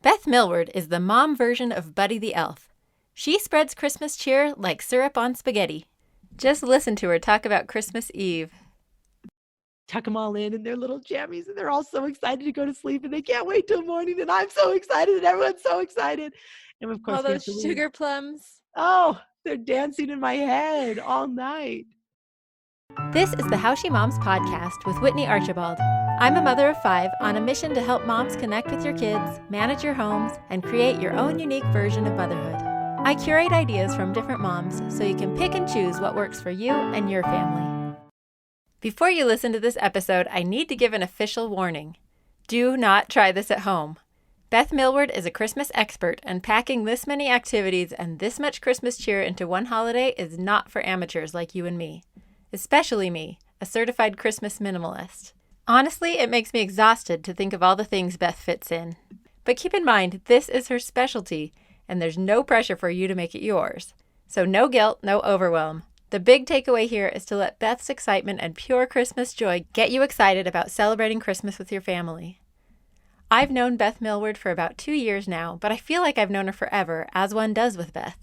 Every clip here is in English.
Beth Millward is the mom version of Buddy the Elf. She spreads Christmas cheer like syrup on spaghetti. Just listen to her talk about Christmas Eve. Tuck them all in their little jammies, and they're all so excited to go to sleep, and they can't wait till morning, and I'm so excited, and everyone's so excited. And of course, All we have those to leave. sugar plums. Oh, they're dancing in my head all night. This is the How She Moms podcast with Whitney Archibald. I'm a mother of 5 on a mission to help moms connect with your kids, manage your homes, and create your own unique version of motherhood. I curate ideas from different moms so you can pick and choose what works for you and your family. Before you listen to this episode, I need to give an official warning. Do not try this at home. Beth Millward is a Christmas expert, and packing this many activities and this much Christmas cheer into one holiday is not for amateurs like you and me. Especially me, a certified Christmas minimalist. Honestly, it makes me exhausted to think of all the things Beth fits in. But keep in mind, this is her specialty, and there's no pressure for you to make it yours. So no guilt, no overwhelm. The big takeaway here is to let Beth's excitement and pure Christmas joy get you excited about celebrating Christmas with your family. I've known Beth Millward for about 2 years now, but I feel like I've known her forever, as one does with Beth.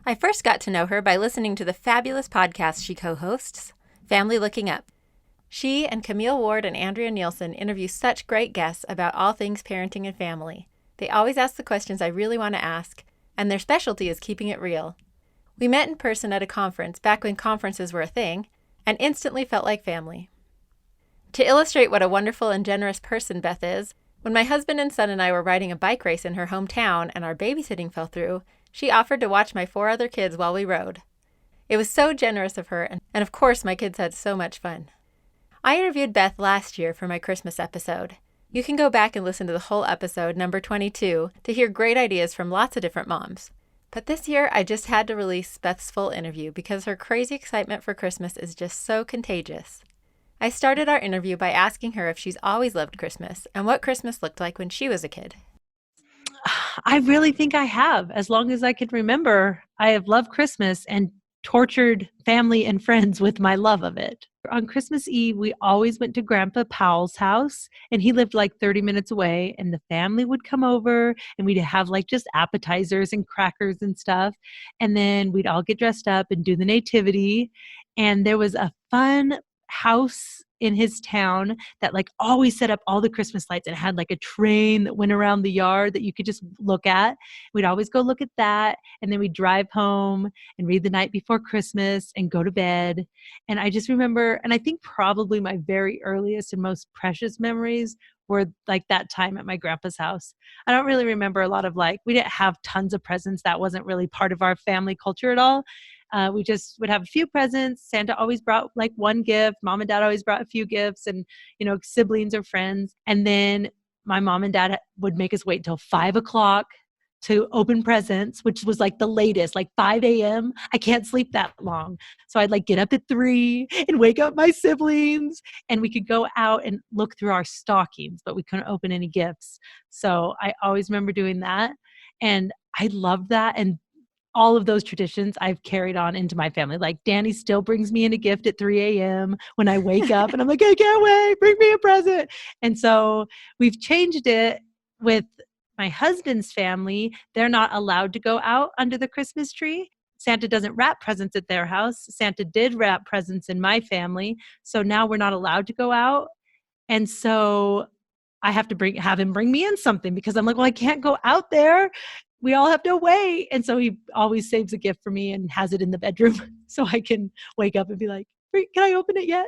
I first got to know her by listening to the fabulous podcast she co-hosts, Family Looking Up. She and Camille Ward and Andrea Nielsen interview such great guests about all things parenting and family. They always ask the questions I really want to ask, and their specialty is keeping it real. We met in person at a conference back when conferences were a thing, and instantly felt like family. To illustrate what a wonderful and generous person Beth is, when my husband and son and I were riding a bike race in her hometown and our babysitting fell through, she offered to watch my 4 other kids while we rode. It was so generous of her, and of course my kids had so much fun. I interviewed Beth last year for my Christmas episode. You can go back and listen to the whole episode, number 22, to hear great ideas from lots of different moms. But this year, I just had to release Beth's full interview because her crazy excitement for Christmas is just so contagious. I started our interview by asking her if she's always loved Christmas and what Christmas looked like when she was a kid. I really think I have. As long as I can remember, I have loved Christmas and tortured family and friends with my love of it. On Christmas Eve, we always went to Grandpa Powell's house, and he lived like 30 minutes away, and the family would come over, and we'd have like just appetizers and crackers and stuff, and then we'd all get dressed up and do the nativity, and there was a fun house in his town that like always set up all the Christmas lights and had like a train that went around the yard that you could just look at. We'd always go look at that, and then we'd drive home and read The Night Before Christmas and go to bed. And I just remember, and I think probably my very earliest and most precious memories were like that time at my grandpa's house. I don't really remember a lot of like, we didn't have tons of presents. That wasn't really part of our family culture at all. We just would have a few presents. Santa always brought like one gift. Mom and dad always brought a few gifts, and, you know, siblings or friends. And then my mom and dad would make us wait until 5:00 to open presents, which was like the latest, like 5 a.m. I can't sleep that long. So I'd like get up at 3 and wake up my siblings, and we could go out and look through our stockings, but we couldn't open any gifts. So I always remember doing that. And I loved that. And all of those traditions I've carried on into my family. Like Danny still brings me in a gift at 3 a.m. when I wake up, and I'm like, I can't wait, bring me a present. And so we've changed it with my husband's family. They're not allowed to go out under the Christmas tree. Santa doesn't wrap presents at their house. Santa did wrap presents in my family. So now we're not allowed to go out. And so I have to have him bring me in something, because I'm like, well, I can't go out there. We all have to wait. And so he always saves a gift for me and has it in the bedroom so I can wake up and be like, can I open it yet?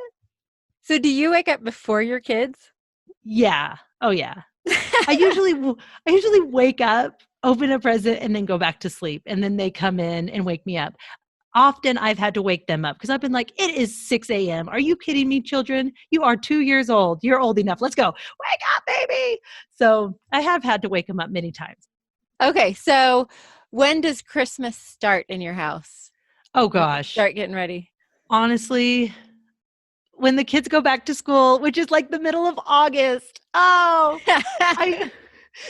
So do you wake up before your kids? Yeah. Oh yeah. I usually wake up, open a present, and then go back to sleep. And then they come in and wake me up. Often I've had to wake them up because I've been like, it is 6 a.m. Are you kidding me, children? You are 2 years old. You're old enough. Let's go. Wake up, baby. So I have had to wake them up many times. Okay, so when does Christmas start in your house? Oh gosh. Start getting ready. Honestly, when the kids go back to school, which is like the middle of August. Oh,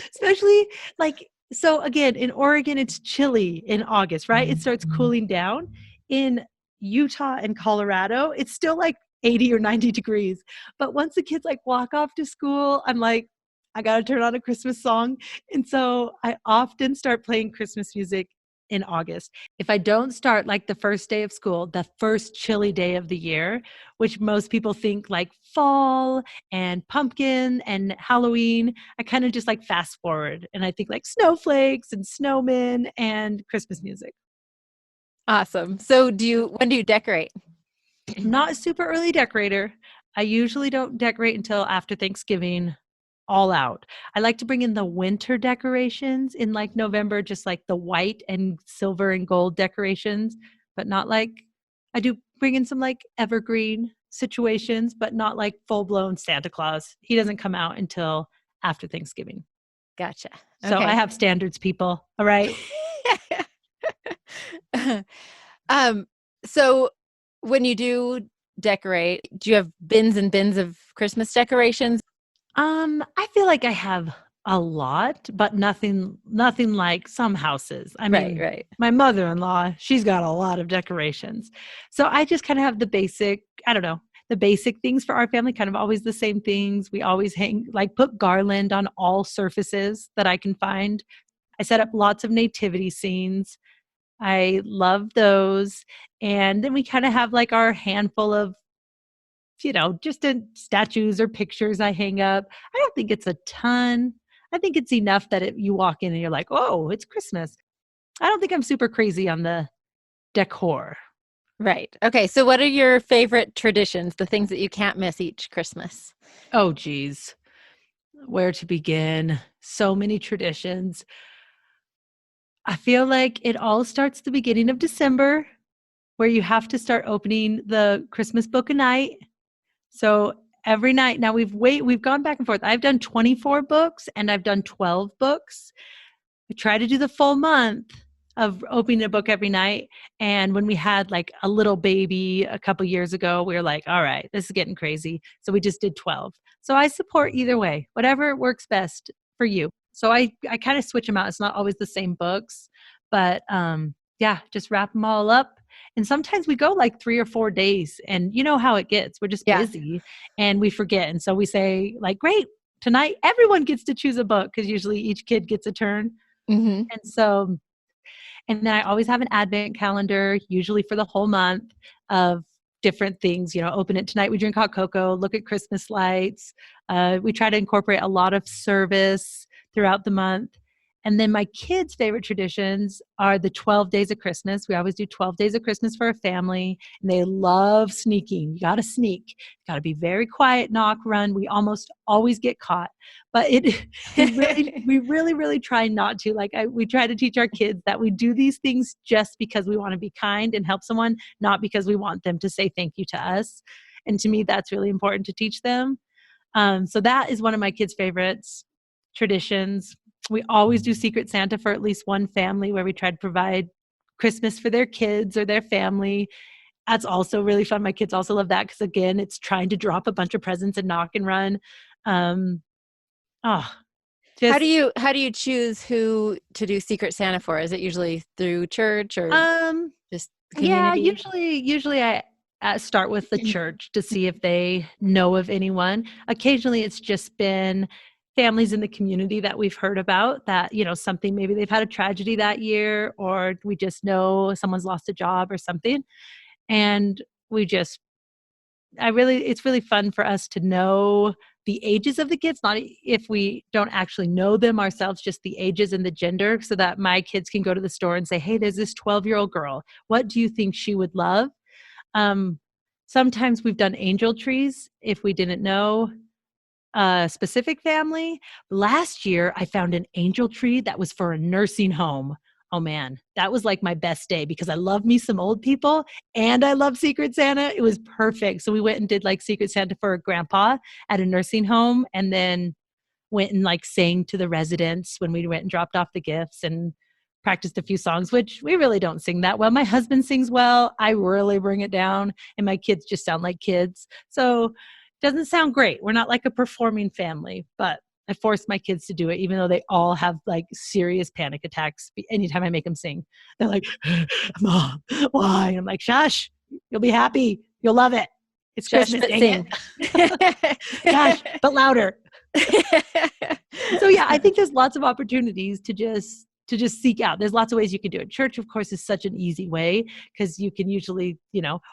especially like, so again, in Oregon, it's chilly in August, right? It starts cooling down. In Utah and Colorado, it's still like 80 or 90 degrees. But once the kids like walk off to school, I'm like, I got to turn on a Christmas song. And so I often start playing Christmas music in August. If I don't start like the first day of school, the first chilly day of the year, which most people think like fall and pumpkin and Halloween, I kind of just like fast forward and I think like snowflakes and snowmen and Christmas music. Awesome. So when do you decorate? I'm not a super early decorator. I usually don't decorate until after Thanksgiving, all out. I like to bring in the winter decorations in like November, just like the white and silver and gold decorations, but not like I do bring in some like evergreen situations, but not like full blown Santa Claus. He doesn't come out until after Thanksgiving. Gotcha. So I Okay. have standards, people. All right. um, so when you do decorate, do you have bins and bins of Christmas decorations? I feel like I have a lot, but nothing like some houses. I mean, Right. my mother-in-law, she's got a lot of decorations. So I just kind of have the basic, I don't know, the basic things for our family, kind of always the same things. We always put garland on all surfaces that I can find. I set up lots of nativity scenes. I love those. And then we kind of have like our handful of just in statues or pictures I hang up. I don't think it's a ton. I think it's enough that you walk in and you're like, oh, it's Christmas. I don't think I'm super crazy on the decor. Right. Okay. So what are your favorite traditions, the things that you can't miss each Christmas? Oh, geez. Where to begin? So many traditions. I feel like it all starts the beginning of December, where you have to start opening the Christmas book a night. So every night now we've gone back and forth. I've done 24 books and I've done 12 books. I try to do the full month of opening a book every night. And when we had like a little baby a couple years ago, we were like, all right, this is getting crazy. So we just did 12. So I support either way, whatever works best for you. So I kind of switch them out. It's not always the same books, but yeah, just wrap them all up. And sometimes we go like 3 or 4 days and you know how it gets. We're just Yeah. busy and we forget. And so we say like, great, tonight everyone gets to choose a book because usually each kid gets a turn. Mm-hmm. And then I always have an advent calendar, usually for the whole month of different things. Open it tonight, we drink hot cocoa, look at Christmas lights. We try to incorporate a lot of service throughout the month. And then my kids' favorite traditions are the 12 days of Christmas. We always do 12 days of Christmas for a family, and they love sneaking. You got to sneak. Got to be very quiet, knock, run. We almost always get caught, but we really try not to. We try to teach our kids that we do these things just because we want to be kind and help someone, not because we want them to say thank you to us. And to me, that's really important to teach them. So that is one of my kids' favorites traditions. We always do Secret Santa for at least one family where we try to provide Christmas for their kids or their family. That's also really fun. My kids also love that because, again, it's trying to drop a bunch of presents and knock and run. How do you choose who to do Secret Santa for? Is it usually through church or just community? Yeah, usually I start with the church to see if they know of anyone. Occasionally it's just been families in the community that we've heard about that, something, maybe they've had a tragedy that year, or we just know someone's lost a job or something. And it's really fun for us to know the ages of the kids, not if we don't actually know them ourselves, just the ages and the gender, so that my kids can go to the store and say, hey, there's this 12-year-old girl. What do you think she would love? Sometimes we've done angel trees if we didn't know a specific family. Last year, I found an angel tree that was for a nursing home. Oh man, that was like my best day because I love me some old people and I love Secret Santa. It was perfect. So we went and did like Secret Santa for a grandpa at a nursing home, and then went and like sang to the residents when we went and dropped off the gifts and practiced a few songs, which we really don't sing that well. My husband sings well. I really bring it down, and my kids just sound like kids. So it doesn't sound great. We're not like a performing family, but I forced my kids to do it, even though they all have like serious panic attacks anytime I make them sing. They're like, Mom, why? And I'm like, shush, you'll be happy. You'll love it. It's Shush, Christmas, but dang sing. it. Gosh, but louder. So yeah, I think there's lots of opportunities to just seek out. There's lots of ways you can do it. Church, of course, is such an easy way because you can usually,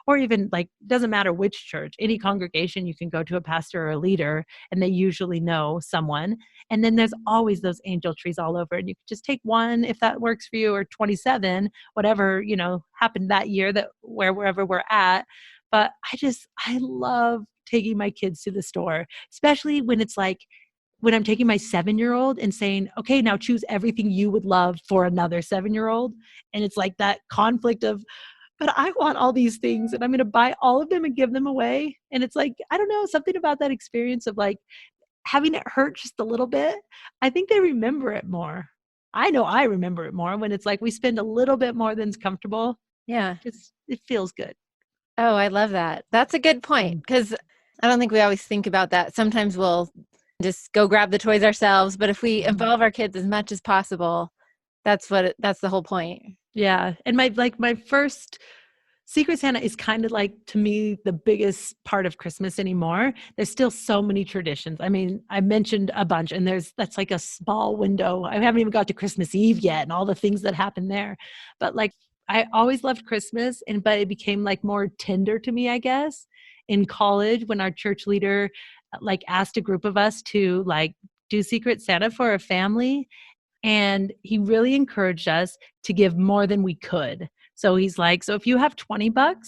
or even like, doesn't matter which church, any congregation, you can go to a pastor or a leader and they usually know someone. And then there's always those angel trees all over, and you can just take one if that works for you, or 27, whatever, happened that year, that wherever we're at. But I love taking my kids to the store, especially when it's like, when I'm taking my 7-year-old and saying, okay, now choose everything you would love for another 7-year-old. And it's like that conflict of, but I want all these things and I'm going to buy all of them and give them away. And it's like, I don't know, something about that experience of like having it hurt just a little bit. I think they remember it more. I know I remember it more when it's like we spend a little bit more than's comfortable. Yeah. It feels good. Oh, I love that. That's a good point, because I don't think we always think about that. Sometimes we'll just go grab the toys ourselves, but if we involve our kids as much as possible, that's the whole point. Yeah. And my first Secret Santa is kind of like, to me, the biggest part of Christmas anymore. There's still so many traditions. I mean, I mentioned a bunch, and that's like a small window. I haven't even got to Christmas Eve yet and all the things that happen there. But like, I always loved Christmas, but it became like more tender to me, I guess, in college when our church leader like asked a group of us to like do Secret Santa for a family. And he really encouraged us to give more than we could. So he's like, so if you have $20,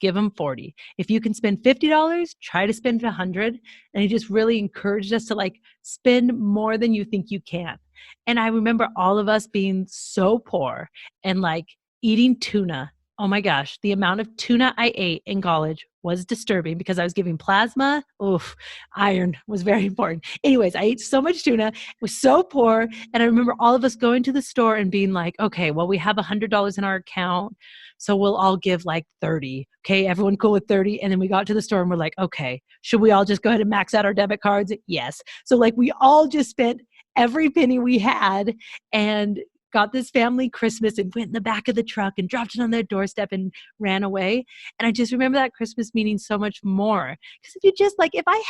give them 40. If you can spend $50, try to spend 100. And he just really encouraged us to like spend more than you think you can. And I remember all of us being so poor and like eating tuna. Oh my gosh, the amount of tuna I ate in college was disturbing because I was giving plasma. Oof, iron was very important. Anyways, I ate so much tuna. It was so poor. And I remember all of us going to the store and being like, okay, well, we have $100 in our account, so we'll all give like 30. Okay, everyone cool with 30? And then we got to the store and we're like, okay, should we all just go ahead and max out our debit cards? Yes. So like we all just spent every penny we had and got this family Christmas and went in the back of the truck and dropped it on their doorstep and ran away. And I just remember that Christmas meaning so much more. Because if you just like, if I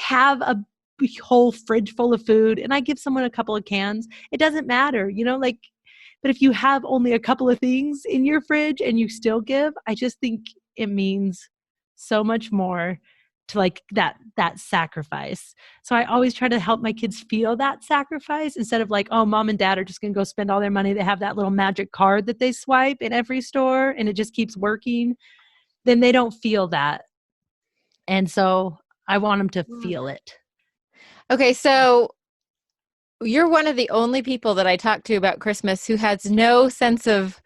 have a whole fridge full of food and I give someone a couple of cans, it doesn't matter, like, but if you have only a couple of things in your fridge and you still give, I just think it means so much more to like that sacrifice. So I always try to help my kids feel that sacrifice instead of like, oh, mom and dad are just going to go spend all their money. They have that little magic card that they swipe in every store and it just keeps working. Then they don't feel that. And so I want them to feel it. Okay. So you're one of the only people that I talk to about Christmas who has no sense of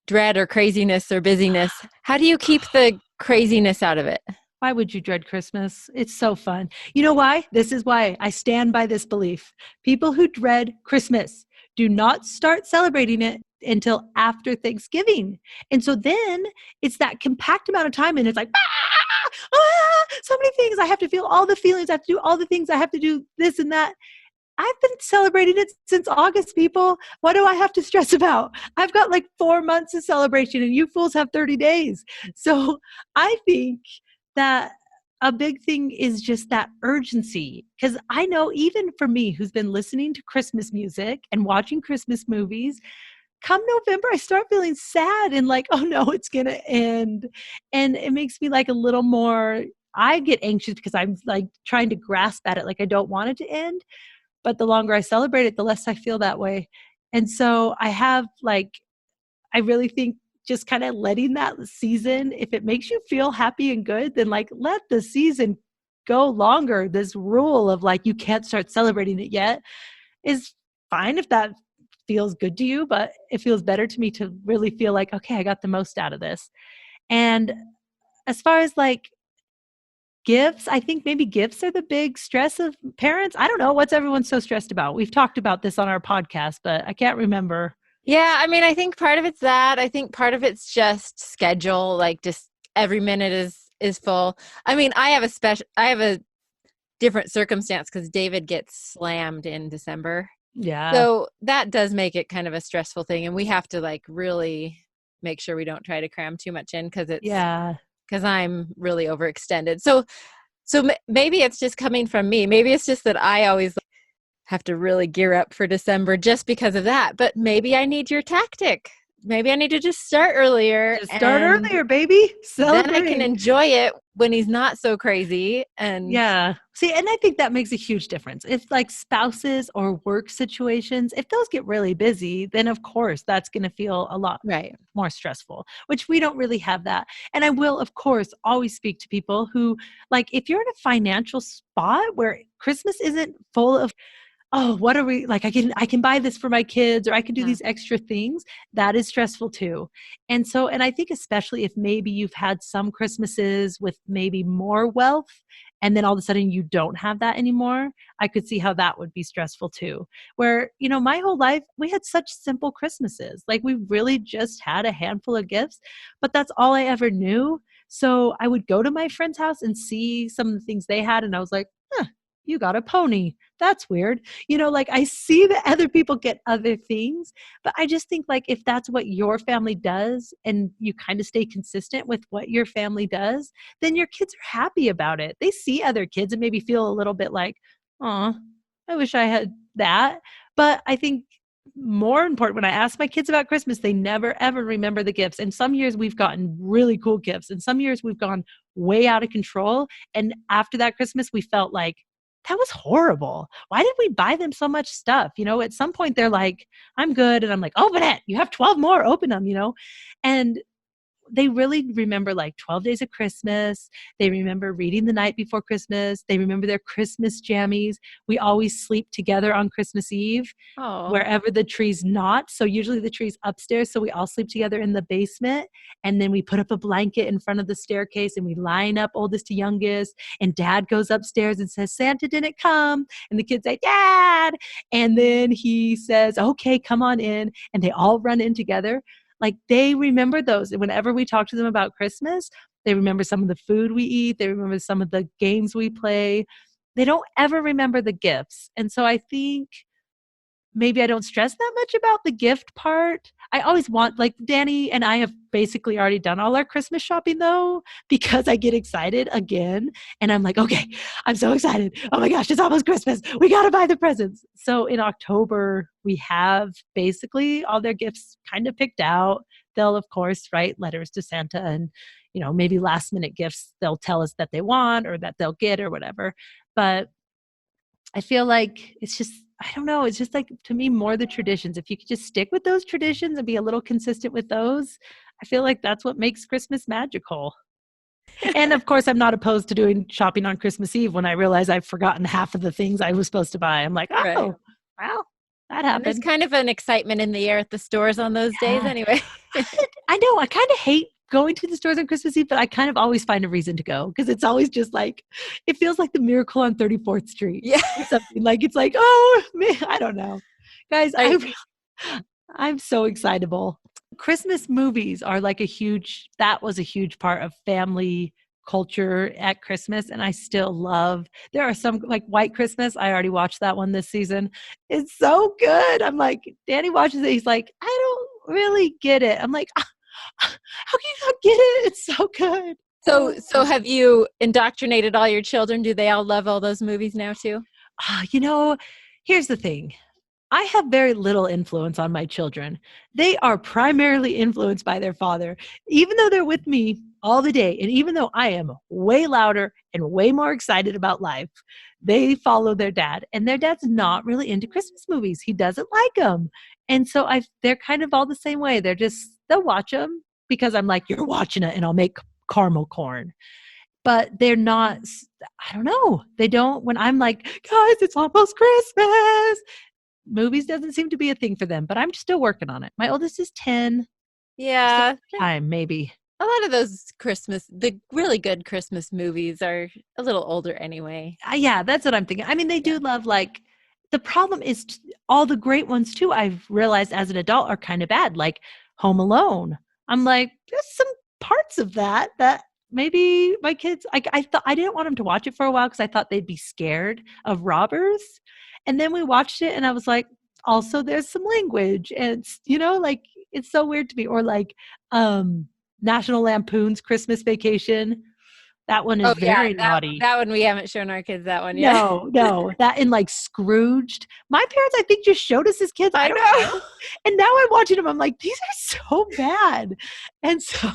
dread or craziness or busyness. How do you keep the craziness out of it? Why would you dread Christmas? It's so fun. You know why? This is why I stand by this belief. People who dread Christmas do not start celebrating it until after Thanksgiving. And so then it's that compact amount of time and it's like, so many things. I have to feel all the feelings. I have to do all the things. I have to do this and that. I've been celebrating it since August, people. What do I have to stress about? I've got like 4 months of celebration and you fools have 30 days. So I think that a big thing is just that urgency. Because I know even for me, who's been listening to Christmas music and watching Christmas movies, come November, I start feeling sad and like, oh no, it's going to end. And it makes me like a little more, I get anxious because I'm like trying to grasp at it. Like I don't want it to end. But the longer I celebrate it, the less I feel that way. And so I really think just kind of letting that season, if it makes you feel happy and good, then like let the season go longer. This rule of like, you can't start celebrating it yet is fine if that feels good to you, but it feels better to me to really feel like, okay, I got the most out of this. And as far as like gifts, I think maybe gifts are the big stress of parents. I don't know. What's everyone so stressed about? We've talked about this on our podcast, but I can't remember. Yeah, I mean, I think part of it's that. I think part of it's just schedule, like just every minute is full. I mean, I have a different circumstance because David gets slammed in December. Yeah. So that does make it kind of a stressful thing, and we have to like really make sure we don't try to cram too much in because I'm really overextended. So So maybe it's just coming from me. Maybe it's just that I always have to really gear up for December just because of that. But maybe I need your tactic. Maybe I need to just start earlier, Just start and earlier, baby. then I can Celebrate. enjoy it when he's not so crazy. And Yeah. See, and I think that makes a huge difference. If like spouses or work situations, if those get really busy, then of course that's going to feel a lot right. more stressful, which we don't really have that. And I will, of course, always speak to people who, like, if you're in a financial spot where Christmas isn't full of, oh, what are we like? I can buy this for my kids, or I can do Yeah. these extra things. That is stressful too. And so, and I think especially if maybe you've had some Christmases with maybe more wealth, and then all of a sudden you don't have that anymore, I could see how that would be stressful too. Where, my whole life we had such simple Christmases. Like we really just had a handful of gifts, but that's all I ever knew. So I would go to my friend's house and see some of the things they had, and I was like, huh, you got a pony. That's weird. Like I see that other people get other things, but I just think like if that's what your family does and you kind of stay consistent with what your family does, then your kids are happy about it. They see other kids and maybe feel a little bit like, oh, I wish I had that. But I think more important, when I ask my kids about Christmas, they never ever remember the gifts. And some years we've gotten really cool gifts, and some years we've gone way out of control. And after that Christmas, we felt like, that was horrible. Why did we buy them so much stuff? At some point they're like, I'm good. And I'm like, open it. You have 12 more, open them. And they really remember like 12 days of Christmas. They remember reading the night before Christmas. They remember their Christmas jammies. We always sleep together on Christmas Eve, Oh. wherever the tree's not. So usually the tree's upstairs. So we all sleep together in the basement. And then we put up a blanket in front of the staircase and we line up oldest to youngest. And dad goes upstairs and says, Santa didn't come. And the kids say, Dad. And then he says, okay, come on in. And they all run in together. Like they remember those. And whenever we talk to them about Christmas, they remember some of the food we eat. They remember some of the games we play. They don't ever remember the gifts. And so I think maybe I don't stress that much about the gift part. I always want, like Danny and I have basically already done all our Christmas shopping though, because I get excited again. And I'm like, okay, I'm so excited. Oh my gosh, it's almost Christmas. We got to buy the presents. So in October, we have basically all their gifts kind of picked out. They'll, of course, write letters to Santa and, maybe last minute gifts they'll tell us that they want or that they'll get or whatever. But I feel like it's just, I don't know, it's just like, to me, more the traditions. If you could just stick with those traditions and be a little consistent with those, I feel like that's what makes Christmas magical. And of course, I'm not opposed to doing shopping on Christmas Eve when I realize I've forgotten half of the things I was supposed to buy. I'm like, oh, Right. well, that And there's happened. kind of an excitement in the air at the stores on those days Yeah. anyway. I know. I kind of hate going to the stores on Christmas Eve, but I kind of always find a reason to go because it's always just like, it feels like the Miracle on 34th Street Yeah. or something. Like, it's like, oh, man, I don't know. Guys, I'm so excitable. Christmas movies are like that was a huge part of family culture at Christmas. And I still love, there are some like White Christmas. I already watched that one this season. It's so good. I'm like, Danny watches it. He's like, I don't really get it. I'm like, how can you not get it? It's so good. So have you indoctrinated all your children? Do they all love all those movies now too? Here's the thing. I have very little influence on my children. They are primarily influenced by their father, even though they're with me all the day. And even though I am way louder and way more excited about life, they follow their dad. And their dad's not really into Christmas movies. He doesn't like them. And so they're kind of all the same way. They'll watch them because I'm like, you're watching it and I'll make caramel corn. But they're not, I don't know. They don't, when I'm like, guys, it's almost Christmas. Movies doesn't seem to be a thing for them, but I'm still working on it. My oldest is 10. Yeah. Time, maybe. A lot of those the really good Christmas movies are a little older anyway. Yeah, that's what I'm thinking. I mean, they do love like, the problem is all the great ones too, I've realized as an adult are kind of bad, like Home Alone. I'm like, there's some parts of that maybe my kids, I thought I didn't want them to watch it for a while because I thought they'd be scared of robbers. And then we watched it and I was like, also there's some language and like it's so weird to me. Or like National Lampoon's Christmas Vacation. That one is Oh yeah, very naughty. that one we haven't shown our kids that one yet. No, that and like Scrooged. My parents, I think, just showed us as kids. I I don't know. know. And now I'm watching them. I'm like, these are so bad. And so,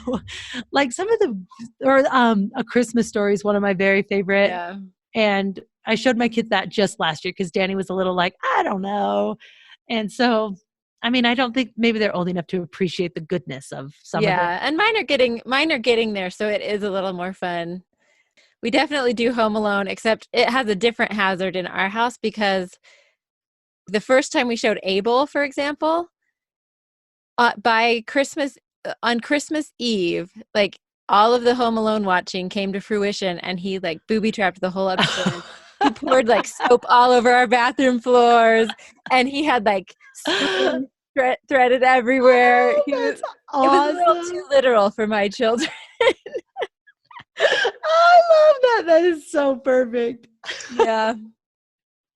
like some of the, or A Christmas Story is one of my very favorite. Yeah. And I showed my kids that just last year because Danny was a little like, I don't know. And so, I mean, I don't think maybe they're old enough to appreciate the goodness of some of it. Yeah, and mine are getting there, so it is a little more fun. We definitely do Home Alone, except it has a different hazard in our house because the first time we showed Abel, for example, by Christmas on Christmas Eve, like all of the Home Alone watching came to fruition, and he like booby trapped the whole upstairs. He poured like soap all over our bathroom floors, and he had like string threaded everywhere. Oh, He was that's It was a little awesome. too literal for my children. I love that. That is so perfect. Yeah.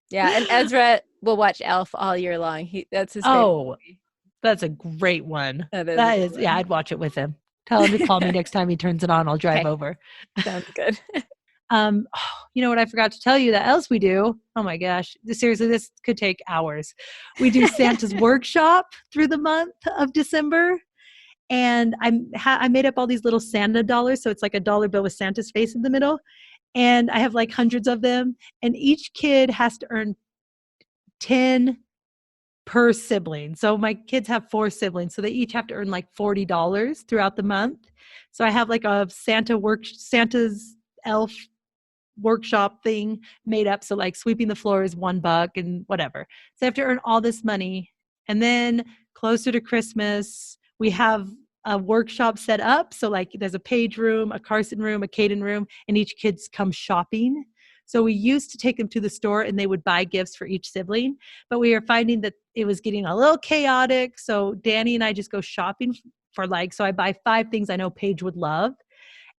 Yeah. And Ezra will watch Elf all year long. That's his favorite Oh, movie. that's a great one. That is a That good is, yeah, one. I'd watch it with him. Tell him to call me next time he turns it on. I'll drive Okay. over. Sounds good. You know what I forgot to tell you that else we do? Oh my gosh. Seriously, this could take hours. We do Santa's workshop through the month of December. And I made up all these little Santa dollars. So it's like a dollar bill with Santa's face in the middle. And I have like hundreds of them. And each kid has to earn 10 per sibling. So my kids have 4 siblings. So they each have to earn like $40 throughout the month. So I have like a Santa's elf workshop thing made up. So like sweeping the floor is $1 and whatever. So I have to earn all this money. And then closer to Christmas, we have a workshop set up. So like there's a Paige room, a Carson room, a Caden room, and each kid's come shopping. So we used to take them to the store and they would buy gifts for each sibling, but we are finding that it was getting a little chaotic. So Danny and I just go shopping for so I buy 5 things I know Paige would love.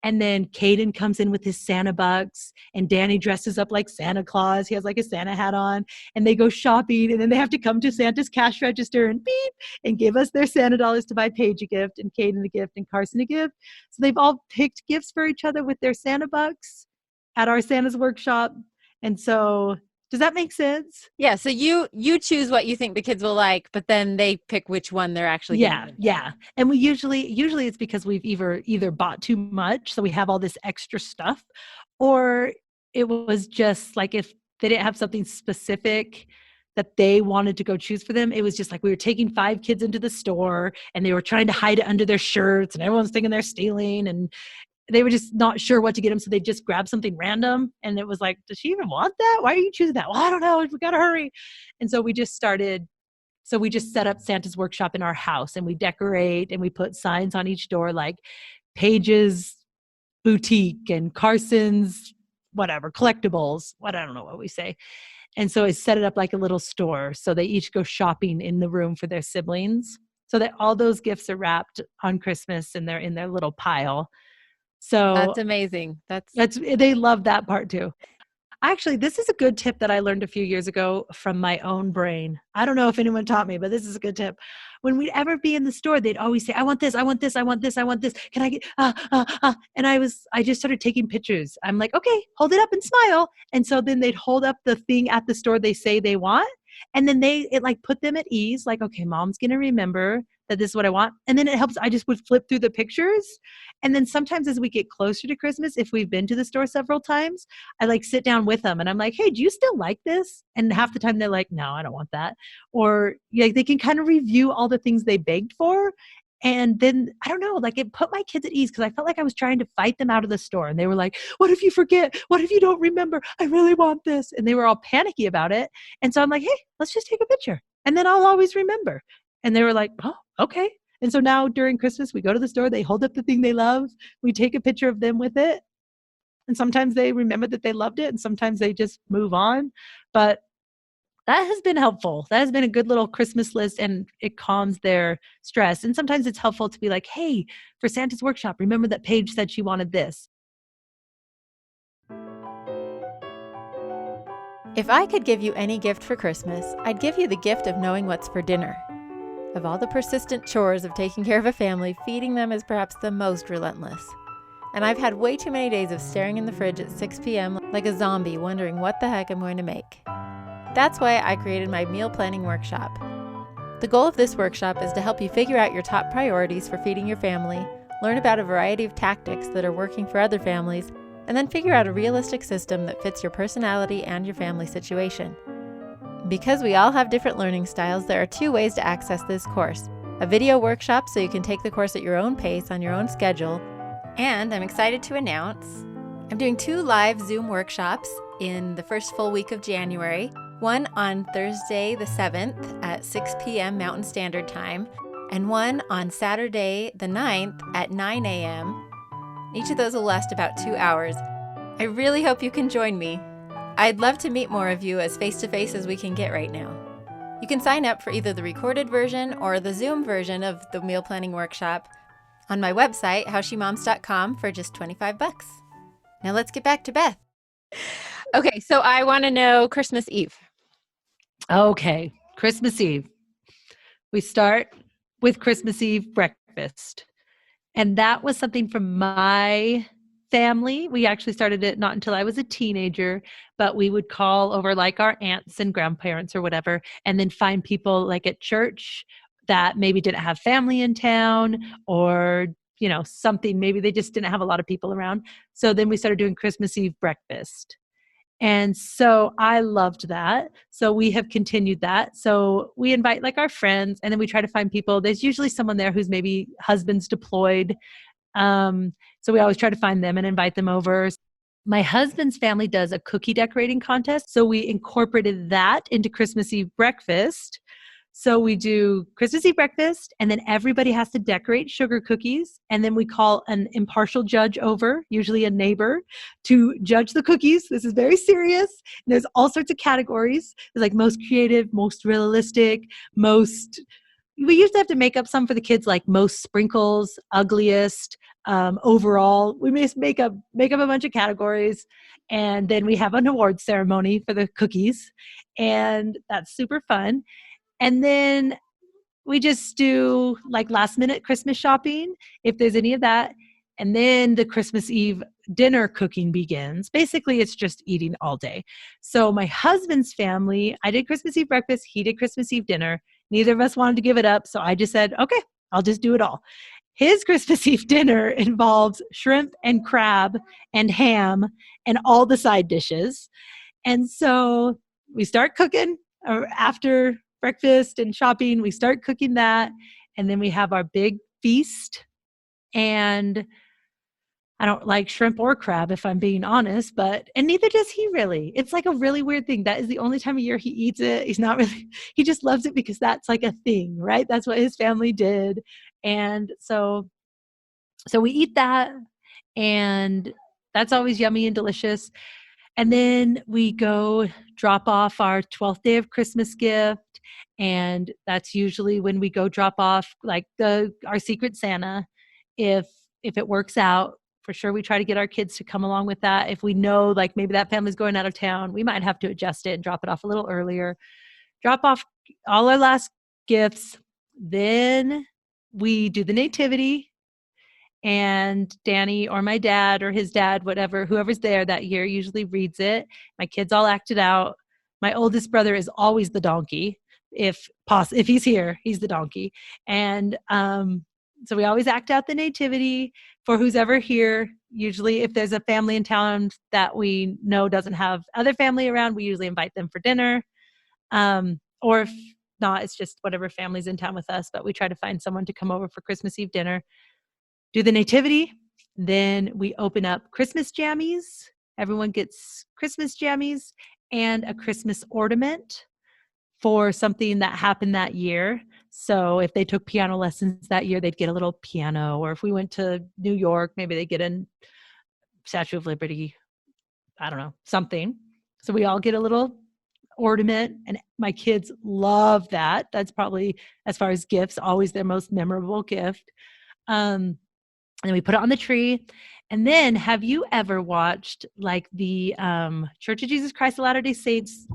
And then Caden comes in with his Santa bucks and Danny dresses up like Santa Claus. He has like a Santa hat on and they go shopping and then they have to come to Santa's cash register and beep and give us their Santa dollars to buy Paige a gift and Caden a gift and Carson a gift. So they've all picked gifts for each other with their Santa bucks at our Santa's workshop. And so does that make sense? Yeah. So you choose what you think the kids will like, but then they pick which one they're actually Yeah, going to yeah. And we usually it's because we've either bought too much, so we have all this extra stuff, or it was just like if they didn't have something specific that they wanted to go choose for them, it was just like we were taking 5 kids into the store and they were trying to hide it under their shirts and everyone's thinking they're stealing and they were just not sure what to get them. So they just grabbed something random. And it was like, does she even want that? Why are you choosing that? Well, I don't know. We got to hurry. And so we just set up Santa's workshop in our house and we decorate and we put signs on each door like Paige's Boutique and Carson's whatever, collectibles. I don't know what we say. And so I set it up like a little store. So they each go shopping in the room for their siblings. So that all those gifts are wrapped on Christmas and they're in their little pile. So That's amazing. they love that part too. Actually, this is a good tip that I learned a few years ago from my own brain. I don't know if anyone taught me, but this is a good tip. When we'd ever be in the store, they'd always say, I want this, I want this, I want this, I want this. Can I get, And I just started taking pictures. I'm like, okay, hold it up and smile. And so then they'd hold up the thing at the store they say they want. And then it like put them at ease. Like, okay, mom's going to remember that this is what I want. And then it helps. I just would flip through the pictures. And then sometimes as we get closer to Christmas, if we've been to the store several times, I like sit down with them and I'm like, hey, do you still like this? And half the time they're like, no, I don't want that. Or yeah, they can kind of review all the things they begged for. And then, I don't know, like it put my kids at ease because I felt like I was trying to fight them out of the store. And they were like, what if you forget? What if you don't remember? I really want this. And they were all panicky about it. And so I'm like, hey, let's just take a picture. And then I'll always remember. And they were like, oh, okay. And so now during Christmas, we go to the store, they hold up the thing they love. We take a picture of them with it. And sometimes they remember that they loved it. And sometimes they just move on. But that has been helpful. That has been a good little Christmas list and it calms their stress. And sometimes it's helpful to be like, hey, for Santa's workshop, remember that Paige said she wanted this. If I could give you any gift for Christmas, I'd give you the gift of knowing what's for dinner. Of all the persistent chores of taking care of a family, feeding them is perhaps the most relentless. and I've had way too many days of staring in the fridge at 6 p.m. like a zombie, wondering what the heck I'm going to make. That's why I created my meal planning workshop. The goal of this workshop is to help you figure out your top priorities for feeding your family, learn about a variety of tactics that are working for other families, and then figure out a realistic system that fits your personality and your family situation. Because we all have different learning styles, there are 2 ways to access this course. A video workshop so you can take the course at your own pace on your own schedule, and I'm excited to announce I'm doing 2 live Zoom workshops in the first full week of January, one on Thursday the 7th at 6 p.m. Mountain Standard Time, and one on Saturday the 9th at 9 a.m. Each of those will last about 2 hours. I really hope you can join me. I'd love to meet more of you as face-to-face as we can get right now. You can sign up for either the recorded version or the Zoom version of the meal planning workshop on my website, howshemoms.com, for just $25. Now let's get back to Beth. Okay, so I want to know Christmas Eve. Okay, Christmas Eve. We start with Christmas Eve breakfast. And that was something from my family. We actually started it not until I was a teenager, but we would call over like our aunts and grandparents or whatever, and then find people like at church that maybe didn't have family in town or, something. Maybe they just didn't have a lot of people around. So then we started doing Christmas Eve breakfast. And so I loved that. So we have continued that. So we invite like our friends, and then we try to find people. There's usually someone there who's maybe husband's deployed. So we always try to find them and invite them over. My husband's family does a cookie decorating contest. So we incorporated that into Christmas Eve breakfast. So we do Christmas Eve breakfast, and then everybody has to decorate sugar cookies. And then we call an impartial judge over, usually a neighbor, to judge the cookies. This is very serious. And there's all sorts of categories. There's like most creative, most realistic, we used to have to make up some for the kids, like most sprinkles, ugliest, overall. We make up a bunch of categories. And then we have an award ceremony for the cookies. And that's super fun. And then we just do like last minute Christmas shopping, if there's any of that. And then the Christmas Eve dinner cooking begins. Basically, it's just eating all day. So my husband's family, I did Christmas Eve breakfast. He did Christmas Eve dinner. Neither of us wanted to give it up. So I just said, okay, I'll just do it all. His Christmas Eve dinner involves shrimp and crab and ham and all the side dishes. And so we start cooking after breakfast and shopping. We start cooking that. And then we have our big feast. And I don't like shrimp or crab, if I'm being honest, and neither does he really. It's like a really weird thing. That is the only time of year he eats it. He just loves it because that's like a thing, right? That's what his family did. And so we eat that, and that's always yummy and delicious. And then we go drop off our 12th day of Christmas gift. And that's usually when we go drop off like our Secret Santa. If it works out, for sure, we try to get our kids to come along with that. If we know like maybe that family's going out of town, we might have to adjust it and drop it off a little earlier. Drop off all our last gifts. Then we do the nativity, and Danny or my dad or his dad, whoever's there that year usually reads it. My kids all act it out. My oldest brother is always the donkey. If he's here, he's the donkey. And so we always act out the nativity for who's ever here. Usually if there's a family in town that we know doesn't have other family around, we usually invite them for dinner. Or if not, it's just whatever family's in town with us, but we try to find someone to come over for Christmas Eve dinner. Do the nativity. Then we open up Christmas jammies. Everyone gets Christmas jammies and a Christmas ornament for something that happened that year. So if they took piano lessons that year, they'd get a little piano. Or if we went to New York, maybe they get a Statue of Liberty. I don't know, something. So we all get a little ornament, and my kids love that. That's probably, as far as gifts, always their most memorable gift. And then we put it on the tree. And then have you ever watched like the Church of Jesus Christ of Latter-day Saints,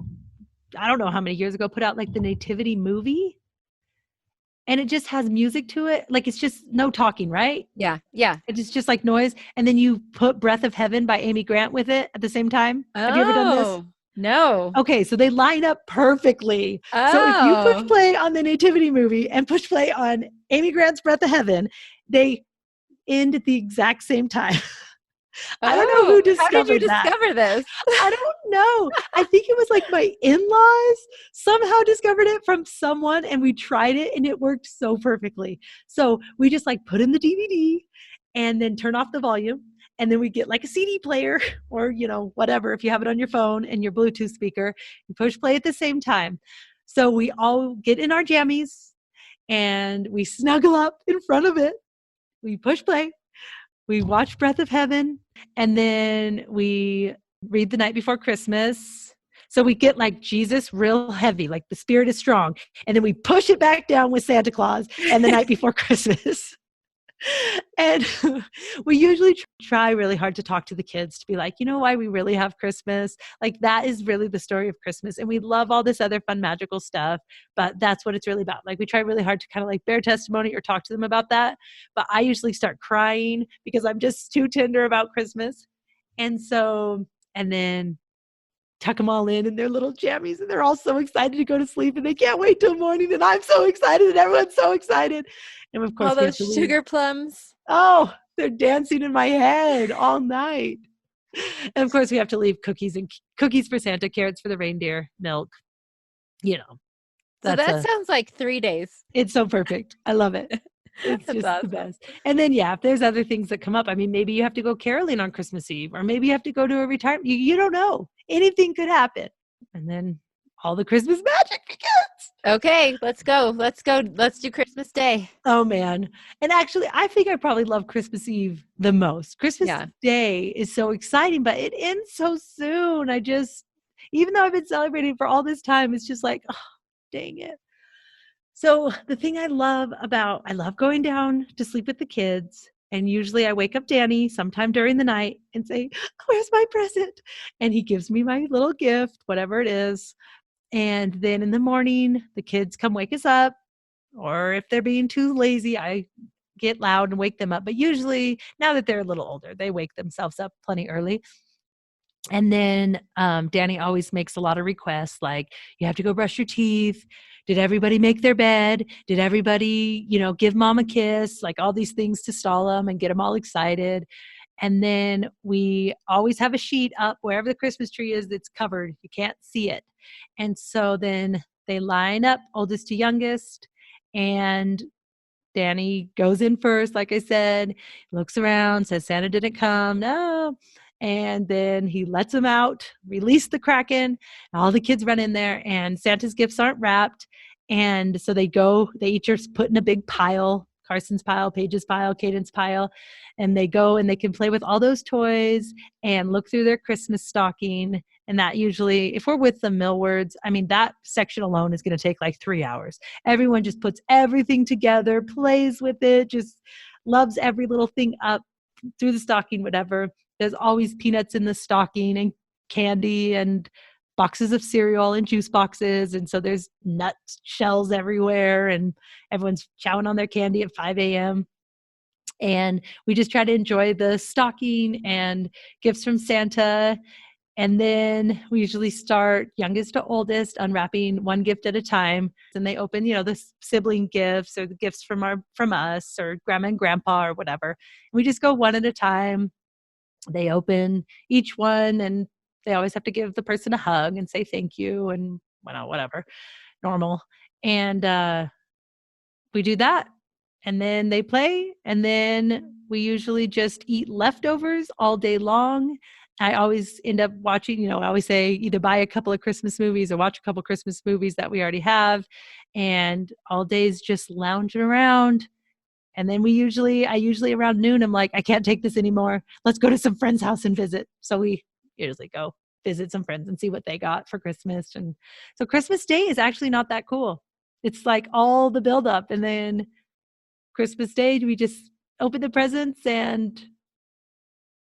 I don't know how many years ago, put out like the Nativity movie? and it just has music to it. Like it's just no talking, right? Yeah. Yeah. It's just like noise. And then you put Breath of Heaven by Amy Grant with it at the same time. Have you ever done this? Oh, no. Okay, so they line up perfectly. So if you push Oh. play on the Nativity movie and push play on Amy Grant's Breath of Heaven, they end at the exact same time. I don't know who Oh, how did you discovered that. discover this? I don't know. I think it was like my in-laws somehow discovered it from someone, and we tried it and it worked so perfectly. So we just like put in the DVD and then turn off the volume. And then we get like a CD player or, whatever. If you have it on your phone and your Bluetooth speaker, you push play at the same time. So we all get in our jammies and we snuggle up in front of it. We push play. We watch Breath of Heaven, and then we read The Night Before Christmas. So we get like Jesus real heavy, like the spirit is strong. And then we push it back down with Santa Claus and The Night Before Christmas. And we usually try really hard to talk to the kids to be like, you know why we really have Christmas? Like that is really the story of Christmas. And we love all this other fun, magical stuff, but that's what it's really about. Like we try really hard to kind of like bear testimony or talk to them about that. But I usually start crying because I'm just too tender about Christmas. And then tuck them all in their little jammies, and they're all so excited to go to sleep and they can't wait till morning. And I'm so excited and everyone's so excited. And of course, All those sugar plums. Oh, they're dancing in my head all night. And of course, we have to leave cookies for Santa, carrots for the reindeer, milk. So that sounds like 3 days. It's so perfect. I love it. It's That's just awesome. the best. And then, if there's other things that come up, I mean, maybe you have to go caroling on Christmas Eve, or maybe you have to go to a retirement. You don't know. Anything could happen. And then all the Christmas magic begins. Okay, let's go. Let's do Christmas Day. Oh, man. And actually, I think I probably love Christmas Eve the most. Christmas Day is so exciting, but it ends so soon. Even though I've been celebrating for all this time, it's just like, oh, dang it. So the thing I love going down to sleep with the kids. And usually I wake up Danny sometime during the night and say, where's my present? And he gives me my little gift, whatever it is. And then in the morning, the kids come wake us up. Or if they're being too lazy, I get loud and wake them up. But usually, now that they're a little older, they wake themselves up plenty early. And then Danny always makes a lot of requests, like, you have to go brush your teeth. Did everybody make their bed? Did everybody, give mom a kiss? Like all these things to stall them and get them all excited. And then we always have a sheet up wherever the Christmas tree is that's covered. You can't see it. And so then they line up, oldest to youngest, and Danny goes in first, like I said, looks around, says Santa didn't come. No. And then he lets them out, release the Kraken. All the kids run in there, and Santa's gifts aren't wrapped. And so they each are put in a big pile, Carson's pile, Paige's pile, Caden's pile. And they go and they can play with all those toys and look through their Christmas stocking. And that usually, if we're with the Millwards, I mean, that section alone is going to take like 3 hours. Everyone just puts everything together, plays with it, just loves every little thing up through the stocking, whatever. There's always peanuts in the stocking and candy and boxes of cereal and juice boxes. And so there's nut shells everywhere, and everyone's chowing on their candy at 5 a.m. And we just try to enjoy the stocking and gifts from Santa. And then we usually start youngest to oldest, unwrapping one gift at a time. And they open, the sibling gifts or the gifts from us or grandma and grandpa or whatever. And we just go one at a time. They open each one, and they always have to give the person a hug and say thank you and whatever, normal. And we do that. And then they play, and then we usually just eat leftovers all day long. I always end up watching, I always say either buy a couple of Christmas movies or watch a couple of Christmas movies that we already have. And all days just lounging around. And then I usually around noon, I'm like, I can't take this anymore. Let's go to some friend's house and visit. So we usually go visit some friends and see what they got for Christmas. And so Christmas Day is actually not that cool. It's like all the buildup, and then Christmas Day, we just open the presents and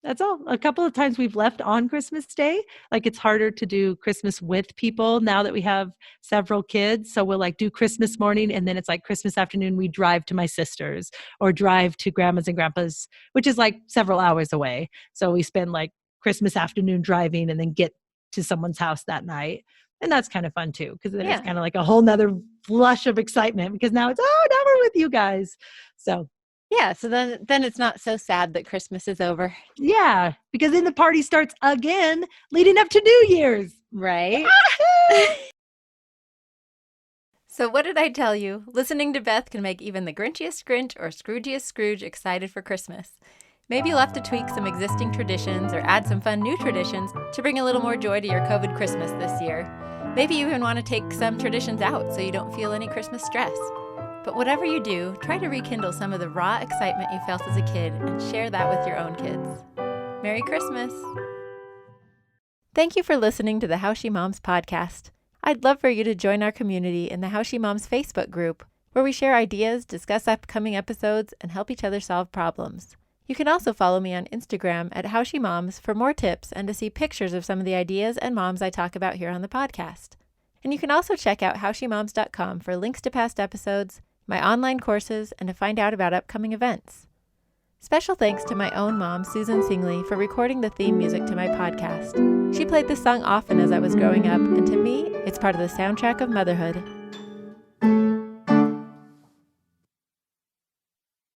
That's all. A couple of times we've left on Christmas Day. Like it's harder to do Christmas with people now that we have several kids. So we'll like do Christmas morning and then it's like Christmas afternoon, we drive to my sister's or drive to grandma's and grandpa's, which is like several hours away. So we spend like Christmas afternoon driving and then get to someone's house that night. And that's kind of fun too, because then it's Yeah. kind of like a whole nother flush of excitement because now it's, oh, now we're with you guys. So Yeah, so then it's not so sad that Christmas is over. yeah, because then the party starts again leading up to New Year's. Right? So what did I tell you? Listening to Beth can make even the Grinchiest Grinch or Scroogiest Scrooge excited for Christmas. Maybe you'll have to tweak some existing traditions or add some fun new traditions to bring a little more joy to your COVID Christmas this year. Maybe you even want to take some traditions out so you don't feel any Christmas stress. But whatever you do, try to rekindle some of the raw excitement you felt as a kid and share that with your own kids. Merry Christmas! Thank you for listening to the How She Moms podcast. I'd love for you to join our community in the How She Moms Facebook group, where we share ideas, discuss upcoming episodes, and help each other solve problems. You can also follow me on Instagram at How She Moms for more tips and to see pictures of some of the ideas and moms I talk about here on the podcast. And you can also check out howshemoms.com for links to past episodes, my online courses, and to find out about upcoming events. Special thanks to my own mom, Susan Singley, for recording the theme music to my podcast. She played this song often as I was growing up, and to me, it's part of the soundtrack of motherhood.